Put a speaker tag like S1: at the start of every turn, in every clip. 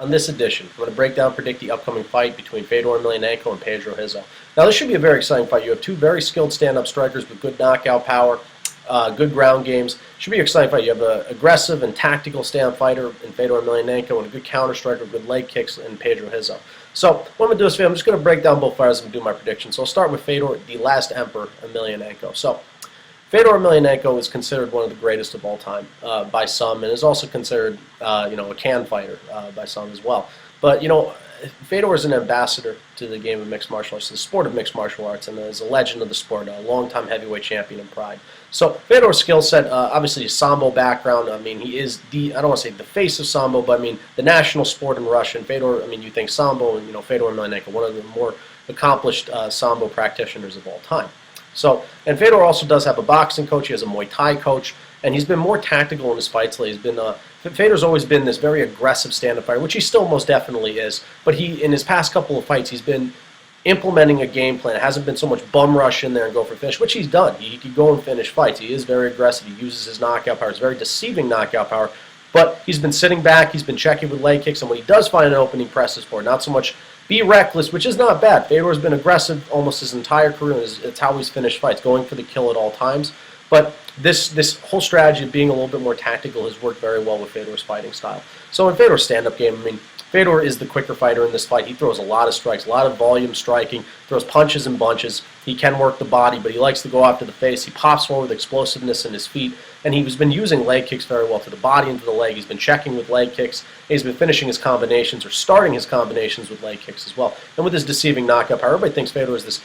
S1: On this edition, I'm going to break down and predict the upcoming fight between Fedor Emelianenko and Pedro Rizzo. Now, this should be a very exciting fight. You have two very skilled stand-up strikers with good knockout power, good ground games. Should be an exciting fight. You have an aggressive and tactical stand-up fighter in Fedor Emelianenko and a good counter striker with good leg kicks in Pedro Rizzo. So what I'm going to do is I'm just going to break down both fighters and do my predictions. So I'll start with Fedor, the last emperor, Emelianenko. So Fedor Emelianenko is considered one of the greatest of all time by some, and is also considered, a can fighter by some as well. But Fedor is an ambassador to the game of mixed martial arts, to the sport of mixed martial arts, and is a legend of the sport, a longtime heavyweight champion in Pride. So Fedor's skill set, obviously a Sambo background. I mean, he is I don't want to say the face of Sambo, but I mean the national sport in Russia. And Fedor, you think Sambo, and Fedor Emelianenko, one of the more accomplished Sambo practitioners of all time. So, and Fedor also does have a boxing coach. He has a Muay Thai coach, and he's been more tactical in his fights lately. Fedor's always been this very aggressive stand-up fighter, which he still most definitely is. But in his past couple of fights, he's been implementing a game plan. It hasn't been so much bum rush in there and go for finish, which he's done. He could go and finish fights. He is very aggressive. He uses his knockout power. It's very deceiving knockout power. But he's been sitting back. He's been checking with leg kicks, and when he does find an opening, presses for it. Not so much be reckless, which is not bad. Fedor's been aggressive almost his entire career. It's how he's finished fights, going for the kill at all times. But this whole strategy of being a little bit more tactical has worked very well with Fedor's fighting style. So in Fedor's stand-up game, Fedor is the quicker fighter in this fight. He throws a lot of strikes, a lot of volume striking, throws punches and bunches. He can work the body, but he likes to go after the face. He pops forward with explosiveness in his feet, and he's been using leg kicks very well to the body and to the leg. He's been checking with leg kicks. He's been finishing his combinations or starting his combinations with leg kicks as well. And with his deceiving knockout power, everybody thinks Fedor is this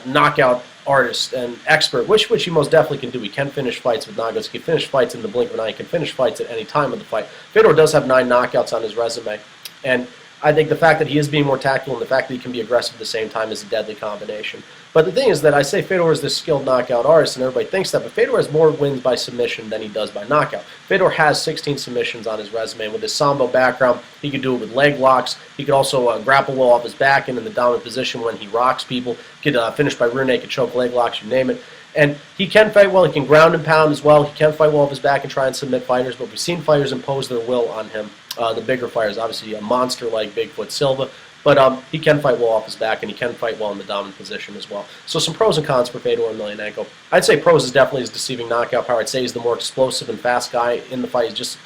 S1: knockout artist and expert, which he most definitely can do. He can finish fights with knockouts. He can finish fights in the blink of an eye. He can finish fights at any time of the fight. Fedor does have 9 knockouts on his resume. And I think the fact that he is being more tactical and the fact that he can be aggressive at the same time is a deadly combination. But the thing is that I say Fedor is this skilled knockout artist, and everybody thinks that, but Fedor has more wins by submission than he does by knockout. Fedor has 16 submissions on his resume. With his Sambo background, he could do it with leg locks. He could also grapple well off his back and in the dominant position when he rocks people. He could finish by rear naked choke, leg locks, you name it. And he can fight well. He can ground and pound as well. He can fight well off his back and try and submit fighters, but we've seen fighters impose their will on him. The bigger fighters, obviously a monster like Bigfoot Silva, but he can fight well off his back, and he can fight well in the dominant position as well. So some pros and cons for Fedor Emelianenko. I'd say pros is definitely his deceiving knockout power. I'd say he's the more explosive and fast guy in the fight. He's just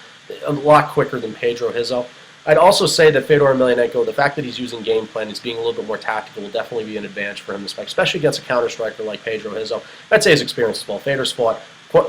S1: a lot quicker than Pedro Rizzo. I'd also say that Fedor Emelianenko, the fact that he's using game plan, he's being a little bit more tactical, will definitely be an advantage for him this fight, especially against a counter striker like Pedro Rizzo. I'd say his experience as well. Fedor's fought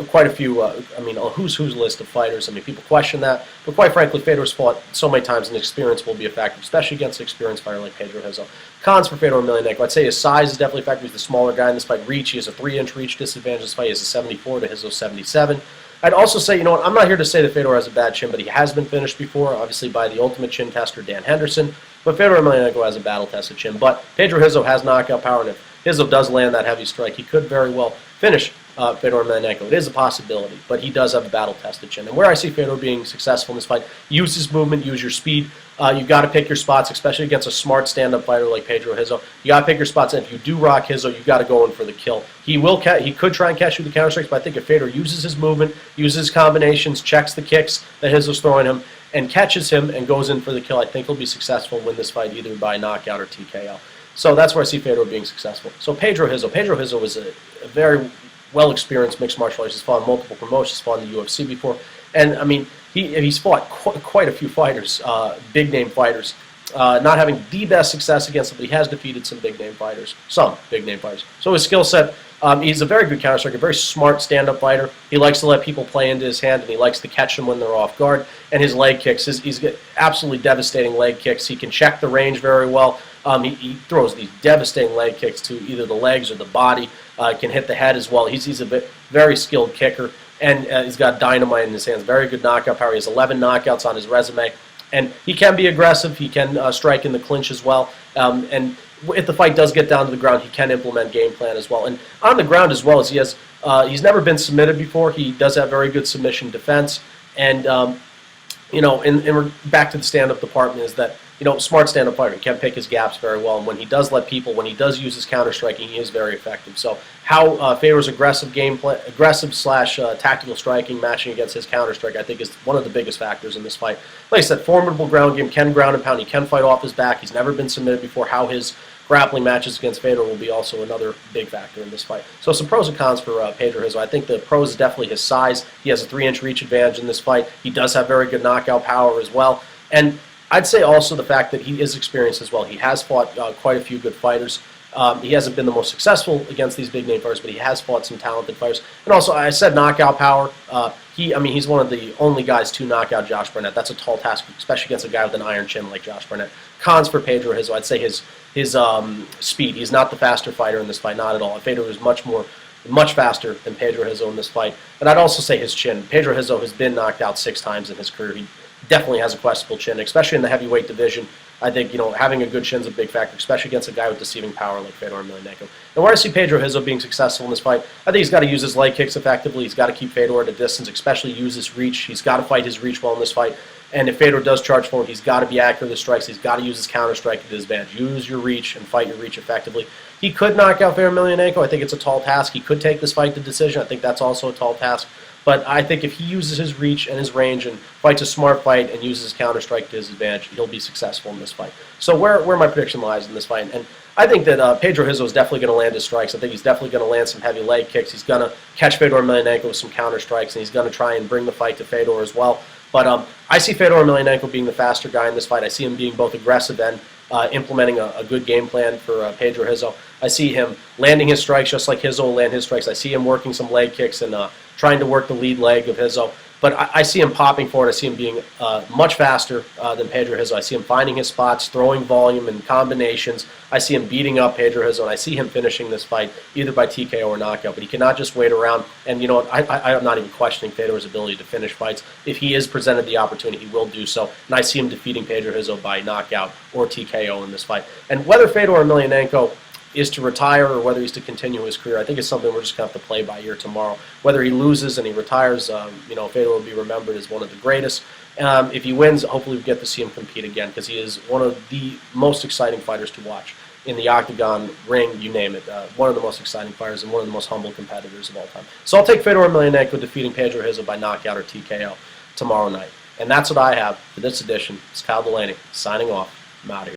S1: quite a few, a who's list of fighters. People question that, but quite frankly, Fedor's fought so many times, and experience will be a factor, especially against an experienced fighter like Pedro Rizzo. Cons for Fedor Emelianenko, I'd say his size is definitely a factor. He's the smaller guy in this fight. Reach, he has a 3-inch reach disadvantage in this fight. He has a 74 to Rizzo's 77. I'd also say, I'm not here to say that Fedor has a bad chin, but he has been finished before, obviously by the ultimate chin tester, Dan Henderson. But Fedor Emelianenko has a battle-tested chin. But Pedro Rizzo has knockout power, and if Rizzo does land that heavy strike, he could very well finish Fedor Emelianenko. It is a possibility, but he does have a battle-tested chin. And where I see Fedor being successful in this fight, use his movement, use your speed. You've got to pick your spots, especially against a smart stand-up fighter like Pedro Rizzo. You got to pick your spots, and if you do rock Rizzo, you got to go in for the kill. He could try and catch you with the counter strikes, but I think if Fedor uses his movement, uses his combinations, checks the kicks that Rizzo's throwing him, and catches him and goes in for the kill, I think he'll be successful and win this fight either by knockout or TKO. So that's where I see Fedor being successful. So Pedro Rizzo is a very well-experienced mixed martial artist. He's fought in multiple promotions, fought in the UFC before, and he's fought quite a few fighters, big-name fighters. Not having the best success against them, but he has defeated some big-name fighters. So his skill set, he's a very good counter striker, a very smart stand-up fighter. He likes to let people play into his hand, and he likes to catch them when they're off guard. And his leg kicks, he's got absolutely devastating leg kicks. He can check the range very well. He throws these devastating leg kicks to either the legs or the body. Can hit the head as well. He's a very skilled kicker, and he's got dynamite in his hands. Very good knockout power. He has 11 knockouts on his resume, and he can be aggressive. He can strike in the clinch as well. And if the fight does get down to the ground, he can implement game plan as well. And on the ground as well, as he's never been submitted before. He does have very good submission defense, and back to the stand-up department is that, smart stand-up fighter. He can pick his gaps very well, and when he does use his counter-striking, he is very effective. So how Fedor's aggressive slash tactical striking matching against his counter-strike, I think, is one of the biggest factors in this fight. Like I said, formidable ground game, can ground and pound, he can fight off his back. He's never been submitted before. How his grappling matches against Fedor will be also another big factor in this fight. So some pros and cons for Pedro Rizzo. I think the pros is definitely his size. He has a 3-inch reach advantage in this fight. He does have very good knockout power as well. And I'd say also the fact that he is experienced as well. He has fought quite a few good fighters. He hasn't been the most successful against these big name fighters, but he has fought some talented fighters. And also, I said knockout power. He's one of the only guys to knock out Josh Barnett. That's a tall task, especially against a guy with an iron chin like Josh Barnett. Cons for Pedro Rizzo, I'd say his speed. He's not the faster fighter in this fight, not at all. Fedor is much faster than Pedro Rizzo in this fight. And I'd also say his chin. Pedro Rizzo has been knocked out 6 times in his career. He definitely has a questionable chin, especially in the heavyweight division. I think, having a good chin is a big factor, especially against a guy with deceiving power like Fedor Emelianenko. And where I see Pedro Rizzo being successful in this fight, I think he's got to use his leg kicks effectively. He's got to keep Fedor at a distance, especially use his reach. He's got to fight his reach well in this fight. And if Fedor does charge forward, he's got to be accurate with his strikes. He's got to use his counter-strike to his advantage. Use your reach and fight your reach effectively. He could knock out Fedor Emelianenko. I think it's a tall task. He could take this fight to decision. I think that's also a tall task. But I think if he uses his reach and his range and fights a smart fight and uses his counter-strike to his advantage, he'll be successful in this fight. So where my prediction lies in this fight, and I think that Pedro Rizzo is definitely going to land his strikes. I think he's definitely going to land some heavy leg kicks. He's going to catch Fedor Emelianenko with some counter-strikes, and he's going to try and bring the fight to Fedor as well. But I see Fedor Emelianenko being the faster guy in this fight. I see him being both aggressive and implementing a good game plan for Pedro Rizzo. I see him landing his strikes just like Rizzo will land his strikes. I see him working some leg kicks and trying to work the lead leg of Rizzo. But I see him popping forward. I see him being much faster than Pedro Rizzo. I see him finding his spots, throwing volume and combinations. I see him beating up Pedro Rizzo, and I see him finishing this fight either by TKO or knockout. But he cannot just wait around. And you know what? I'm not even questioning Fedor's ability to finish fights. If he is presented the opportunity, he will do so. And I see him defeating Pedro Rizzo by knockout or TKO in this fight. And whether Fedor Emelianenko is to retire or whether he's to continue his career, I think it's something we're just going to have to play by ear tomorrow. Whether he loses and he retires, Fedor will be remembered as one of the greatest. If he wins, hopefully we get to see him compete again because he is one of the most exciting fighters to watch in the octagon, ring, you name it. One of the most exciting fighters and one of the most humble competitors of all time. So I'll take Fedor Emelianenko defeating Pedro Rizzo by knockout or TKO tomorrow night. And that's what I have for this edition. It's Kyle Delaney signing off. I'm out of here.